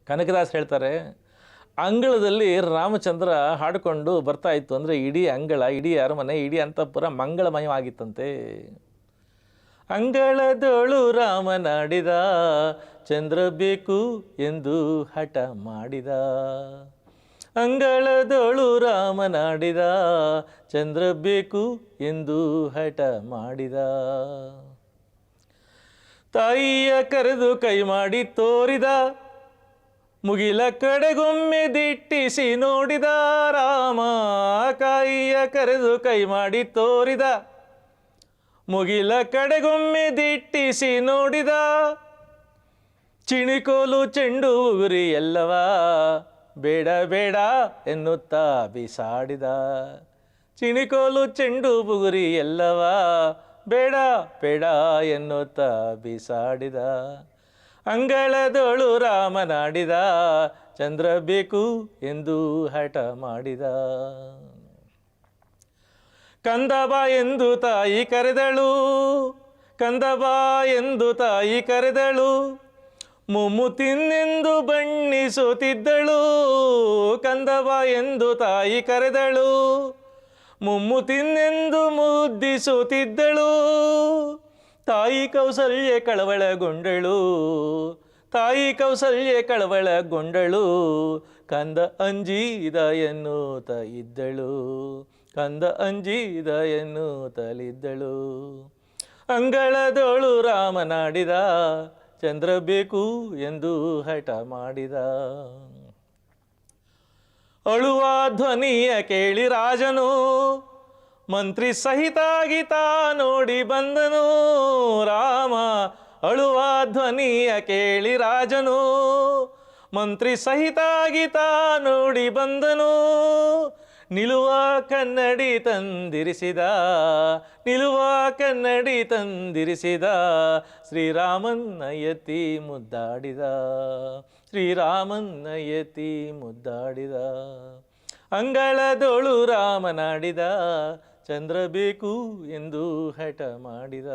ಕನಕದಾಸ್ ಹೇಳ್ತಾರೆ, ಅಂಗಳದಲ್ಲಿ ರಾಮಚಂದ್ರ ಹಾಡಿಕೊಂಡು ಬರ್ತಾ ಇತ್ತು ಅಂದರೆ ಇಡೀ ಅಂಗಳ, ಇಡೀ ಅರಮನೆ, ಇಡೀ ಅಂತಃಪುರ ಮಂಗಳಮಯವಾಗಿತ್ತಂತೆ. ಅಂಗಳದೊಳು ರಾಮನಾಡಿದ, ಚಂದ್ರ ಬೇಕು ಎಂದು ಹಠ ಮಾಡಿದ. ಅಂಗಳದೊಳು ರಾಮನಾಡಿದ, ಚಂದ್ರ ಬೇಕು ಎಂದು ಹಠ ಮಾಡಿದ. ತಾಯಿಯ ಕರೆದು ಕೈ ಮಾಡಿ ತೋರಿದ, ಮುಗಿಲ ಕಡೆಗೊಮ್ಮೆ ದಿಟ್ಟಿಸಿ ನೋಡಿದ ರಾಮ. ಕಾಯಿಯ ಕರೆದು ಕೈ ಮಾಡಿ ತೋರಿದ, ಮುಗಿಲ ಕಡೆಗೊಮ್ಮೆ ದಿಟ್ಟಿಸಿ ನೋಡಿದ. ಚಿಣಿಕೋಲು ಚೆಂಡು ಉಗುರಿ ಎಲ್ಲವ ಬೇಡ ಬೇಡ ಎನ್ನುತ್ತಾ ಬಿಸಾಡಿದ. ಚಿಣಿಕೋಲು ಚೆಂಡು ಬುಗುರಿ ಎಲ್ಲವ ಬೇಡ ಬೇಡ ಎನ್ನುತ್ತಾ ಬಿಸಾಡಿದ. ಅಂಗಳದೊಳು ರಾಮನಾಡಿದ, ಚಂದ್ರ ಬೇಕು ಎಂದು ಹಠ ಮಾಡಿದ. ಕಂದಬ ಎಂದು ತಾಯಿ ಕರೆದಳು, ಕಂದಬ ಎಂದು ತಾಯಿ ಕರೆದಳು. ಮುಮ್ಮು ತಿನ್ನೆಂದು ಬಣ್ಣಿಸುತ್ತಿದ್ದಳು. ಕಂದಬ ಎಂದು ತಾಯಿ ಕರೆದಳು, ಮುಮ್ಮು ತಿನ್ನೆಂದು ಮುದ್ದಿಸುತ್ತಿದ್ದಳು. ತಾಯಿ ಕೌಸಲ್ಯೆ ಕಳವಳಗೊಂಡಳು, ತಾಯಿ ಕೌಸಲ್ಯೆ ಕಳವಳಗೊಂಡಳು. ಕಂದ ಅಂಜಿದ ಎನ್ನುತ್ತ ಇದ್ದಳು, ಕಂದ ಅಂಜಿದ ಎನ್ನುತ್ತಲಿದ್ದಳು. ಅಂಗಳದೊಳು ರಾಮನಾಡಿದ, ಚಂದ್ರ ಬೇಕು ಎಂದು ಹಠ ಮಾಡಿದ. ಅಳುವ ಧ್ವನಿಯ ಕೇಳಿ ರಾಜನು ಮಂತ್ರಿ ಸಹಿತಾಗಿ ತಾ ನೋಡಿ ಬಂದನು. ರಾಮ ಅಳುವ ಧ್ವನಿಯ ಕೇಳಿ ರಾಜನು ಮಂತ್ರಿ ಸಹಿತಾಗಿ ತಾ ನೋಡಿ ಬಂದನು. ನಿಲುವ ಕನ್ನಡಿ ತಂದಿರಿಸಿದ, ನಿಲುವ ಕನ್ನಡಿ ತಂದಿರಿಸಿದ. ಶ್ರೀರಾಮನ್ನ ಎತ್ತಿ ಮುದ್ದಾಡಿದ, ಶ್ರೀರಾಮನ್ನ ಎತ್ತಿ ಮುದ್ದಾಡಿದ. ಅಂಗಳದೊಳು ರಾಮನಾಡಿದ, ಚಂದ್ರ ಬೇಕು ಎಂದು ಹಠ ಮಾಡಿದ.